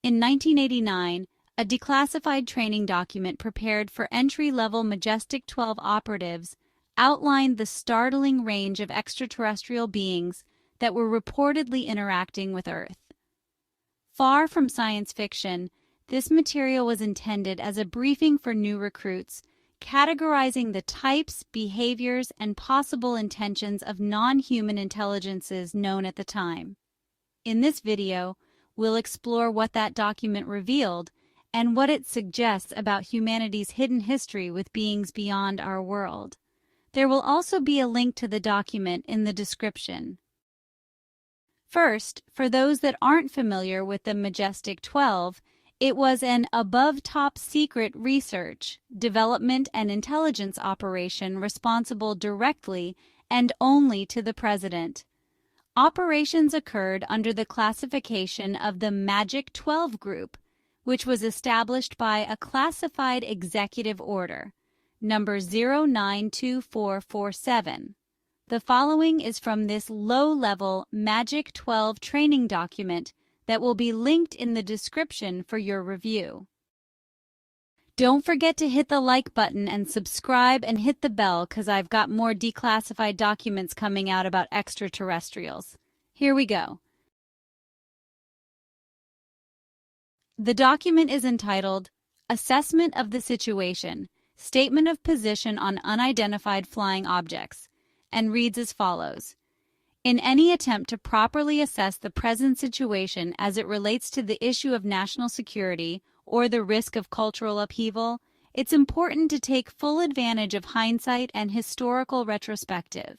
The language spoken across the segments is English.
In 1989, a declassified training document prepared for entry-level Majestic-12 operatives outlined the startling range of extraterrestrial beings that were reportedly interacting with Earth. Far from science fiction, this material was intended as a briefing for new recruits, categorizing the types, behaviors, and possible intentions of non-human intelligences known at the time. In this video, we'll explore what that document revealed and what it suggests about humanity's hidden history with beings beyond our world. There will also be a link to the document in the description. First, for those that aren't familiar with the Majestic-12, it was an above-top secret research, development, and intelligence operation responsible directly and only to the President. Operations occurred under the classification of the Magic-12 Group, which was established by a classified executive order, number 092447. The following is from this low-level Magic-12 training document that will be linked in the description for your review. Don't forget to hit the like button and subscribe and hit the bell because I've got more declassified documents coming out about extraterrestrials. Here we go. The document is entitled Assessment of the Situation, Statement of Position on Unidentified Flying Objects, and reads as follows. In any attempt to properly assess the present situation as it relates to the issue of national security or the risk of cultural upheaval, it's important to take full advantage of hindsight and historical retrospective.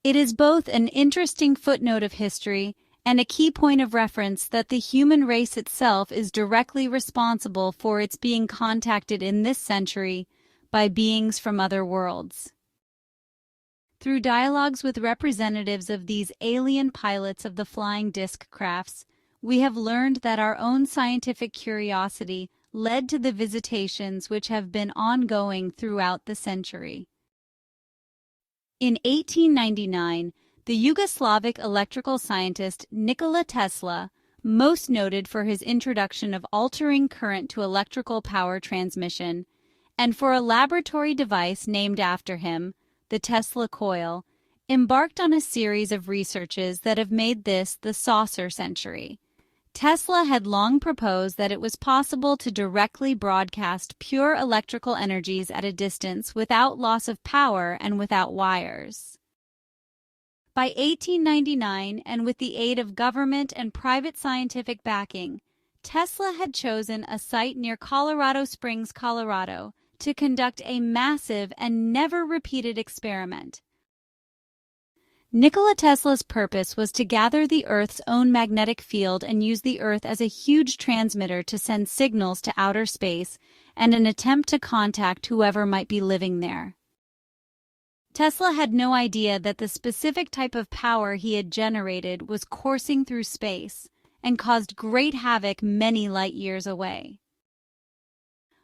It is both an interesting footnote of history and a key point of reference that the human race itself is directly responsible for its being contacted in this century by beings from other worlds. Through dialogues with representatives of these alien pilots of the flying disc crafts, we have learned that our own scientific curiosity led to the visitations which have been ongoing throughout the century. In 1899, the Yugoslavic electrical scientist Nikola Tesla, most noted for his introduction of altering current to electrical power transmission, and for a laboratory device named after him, the Tesla coil, embarked on a series of researches that have made this the saucer century. Tesla had long proposed that it was possible to directly broadcast pure electrical energies at a distance without loss of power and without wires. By 1899, and with the aid of government and private scientific backing, Tesla had chosen a site near Colorado Springs, Colorado, to conduct a massive and never-repeated experiment. Nikola Tesla's purpose was to gather the Earth's own magnetic field and use the Earth as a huge transmitter to send signals to outer space and an attempt to contact whoever might be living there. Tesla had no idea that the specific type of power he had generated was coursing through space and caused great havoc many light years away.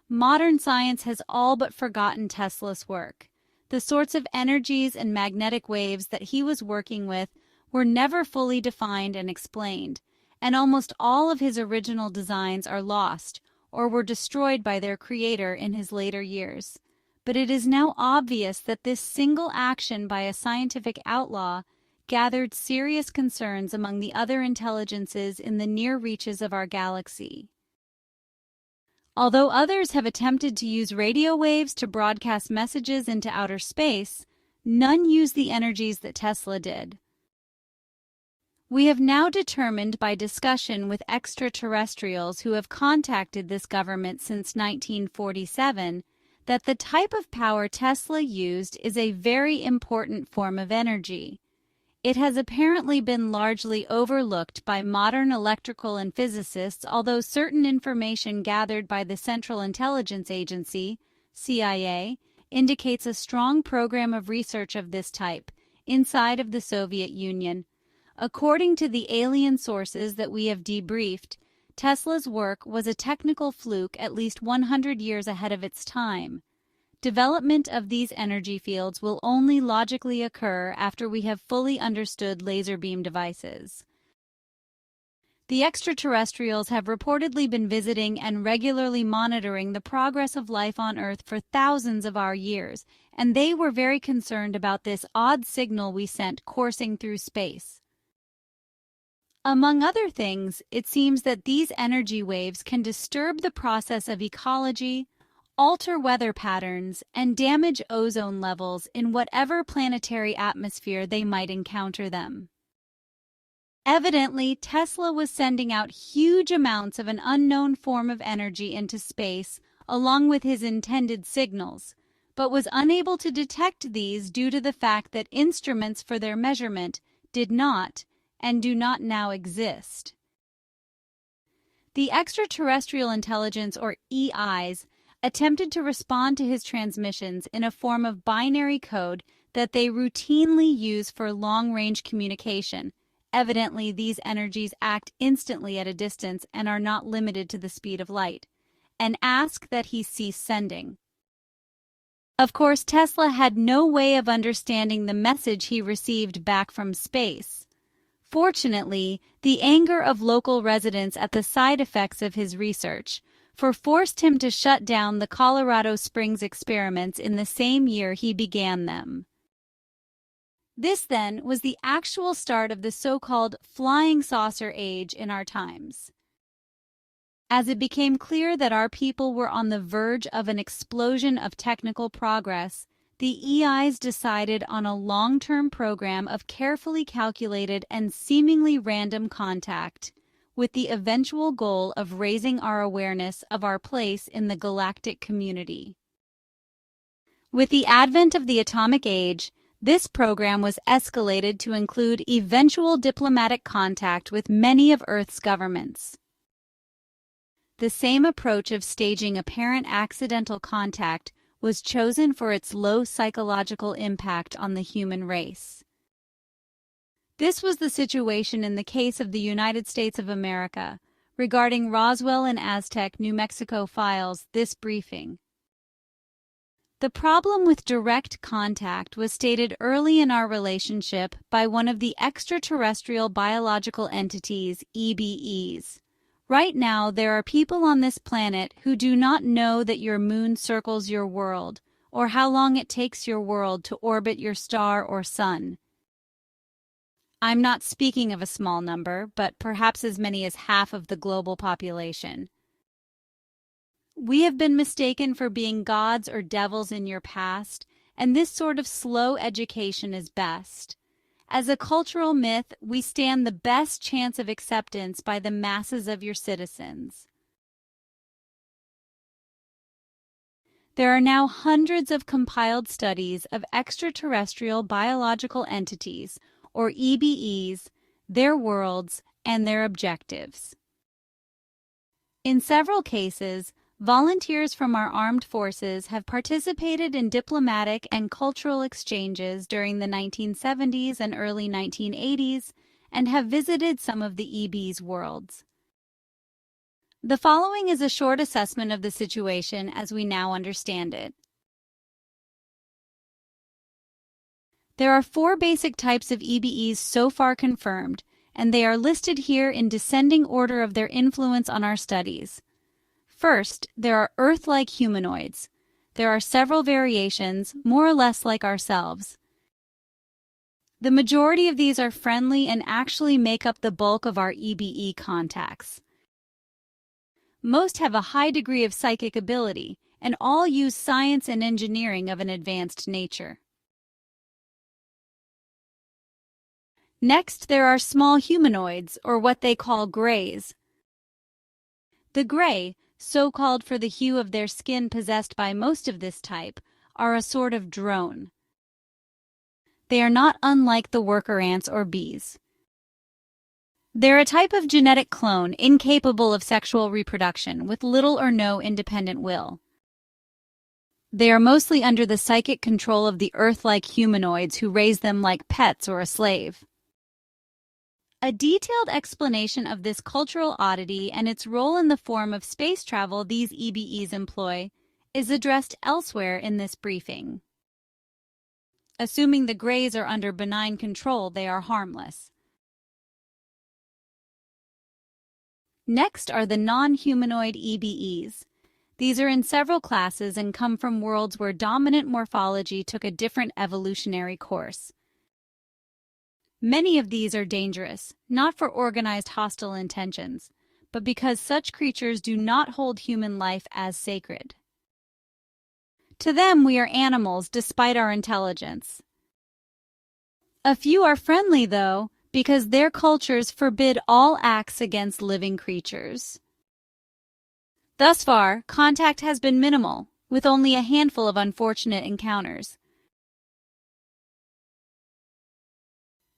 Modern science has all but forgotten Tesla's work. The sorts of energies and magnetic waves that he was working with were never fully defined and explained, and almost all of his original designs are lost or were destroyed by their creator in his later years. But it is now obvious that this single action by a scientific outlaw gathered serious concerns among the other intelligences in the near reaches of our galaxy. Although others have attempted to use radio waves to broadcast messages into outer space, none use the energies that Tesla did. We have now determined by discussion with extraterrestrials who have contacted this government since 1947 that the type of power Tesla used is a very important form of energy. It has apparently been largely overlooked by modern electrical and physicists, although certain information gathered by the Central Intelligence Agency, CIA, indicates a strong program of research of this type inside of the Soviet Union. According to the alien sources that we have debriefed, Tesla's work was a technical fluke at least 100 years ahead of its time. Development of these energy fields will only logically occur after we have fully understood laser beam devices. The extraterrestrials have reportedly been visiting and regularly monitoring the progress of life on Earth for thousands of our years, and they were very concerned about this odd signal we sent coursing through space. Among other things, it seems that these energy waves can disturb the process of ecology, alter weather patterns, and damage ozone levels in whatever planetary atmosphere they might encounter them. Evidently, Tesla was sending out huge amounts of an unknown form of energy into space along with his intended signals, but was unable to detect these due to the fact that instruments for their measurement did not and do not now exist. The extraterrestrial intelligence, or EIs, attempted to respond to his transmissions in a form of binary code that they routinely use for long-range communication. Evidently, these energies act instantly at a distance and are not limited to the speed of light, and ask that he cease sending. Of course, Tesla had no way of understanding the message he received back from space. Fortunately, the anger of local residents at the side effects of his research forced him to shut down the Colorado Springs experiments in the same year he began them. This, then, was the actual start of the so-called flying saucer age in our times. As it became clear that our people were on the verge of an explosion of technical progress, the EIs decided on a long-term program of carefully calculated and seemingly random contact, with the eventual goal of raising our awareness of our place in the galactic community. With the advent of the atomic age, this program was escalated to include eventual diplomatic contact with many of Earth's governments. The same approach of staging apparent accidental contact was chosen for its low psychological impact on the human race. This was the situation in the case of the United States of America. Regarding Roswell and Aztec, New Mexico files, this briefing. The problem with direct contact was stated early in our relationship by one of the extraterrestrial biological entities, EBEs. Right now, there are people on this planet who do not know that your moon circles your world, or how long it takes your world to orbit your star or sun. I'm not speaking of a small number, but perhaps as many as half of the global population. We have been mistaken for being gods or devils in your past, and this sort of slow education is best. As a cultural myth, we stand the best chance of acceptance by the masses of your citizens. There are now hundreds of compiled studies of extraterrestrial biological entities, or EBEs, their worlds, and their objectives. In several cases, volunteers from our armed forces have participated in diplomatic and cultural exchanges during the 1970s and early 1980s and have visited some of the EBEs' worlds. The following is a short assessment of the situation as we now understand it. There are 4 basic types of EBEs so far confirmed, and they are listed here in descending order of their influence on our studies. First, there are Earth-like humanoids. There are several variations, more or less like ourselves. The majority of these are friendly and actually make up the bulk of our EBE contacts. Most have a high degree of psychic ability, and all use science and engineering of an advanced nature. Next, there are small humanoids, or what they call grays. The gray, so called for the hue of their skin possessed by most of this type, are a sort of drone. They are not unlike the worker ants or bees. They're a type of genetic clone incapable of sexual reproduction, with little or no independent will. They are mostly under the psychic control of the Earth-like humanoids who raise them like pets or a slave. A detailed explanation of this cultural oddity and its role in the form of space travel these EBEs employ is addressed elsewhere in this briefing. Assuming the grays are under benign control, they are harmless. Next are the non-humanoid EBEs. These are in several classes and come from worlds where dominant morphology took a different evolutionary course. Many of these are dangerous, not for organized hostile intentions, but because such creatures do not hold human life as sacred. To them, we are animals despite our intelligence. A few are friendly, though, because their cultures forbid all acts against living creatures. Thus far, contact has been minimal, with only a handful of unfortunate encounters.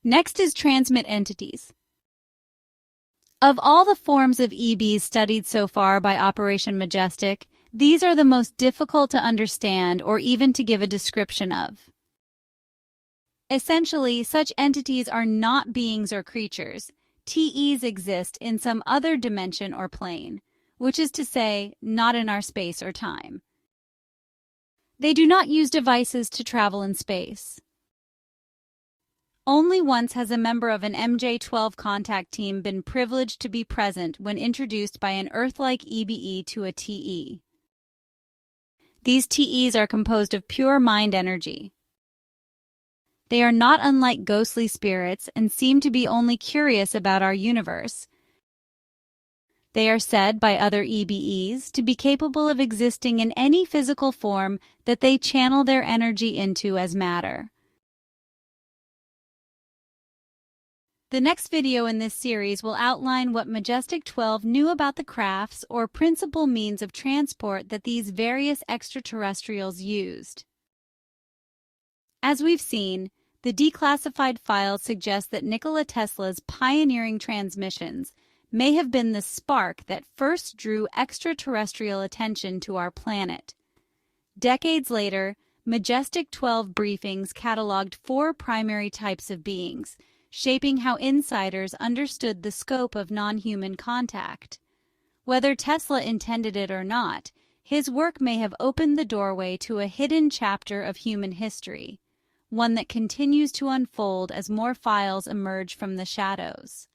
Next is transmit entities. Of all the forms of EBEs studied so far by Operation Majestic, these are the most difficult to understand or even to give a description of. Essentially, such entities are not beings or creatures. TEs exist in some other dimension or plane, which is to say, not in our space or time. They do not use devices to travel in space. Only once has a member of an MJ-12 contact team been privileged to be present when introduced by an Earth-like EBE to a TE. These TEs are composed of pure mind energy. They are not unlike ghostly spirits and seem to be only curious about our universe. They are said by other EBEs to be capable of existing in any physical form that they channel their energy into as matter. The next video in this series will outline what Majestic-12 knew about the crafts or principal means of transport that these various extraterrestrials used. As we've seen, the declassified files suggest that Nikola Tesla's pioneering transmissions may have been the spark that first drew extraterrestrial attention to our planet. Decades later, Majestic-12 briefings cataloged 4 primary types of beings, shaping how insiders understood the scope of non-human contact. Whether Tesla intended it or not, his work may have opened the doorway to a hidden chapter of human history, one that continues to unfold as more files emerge from the shadows.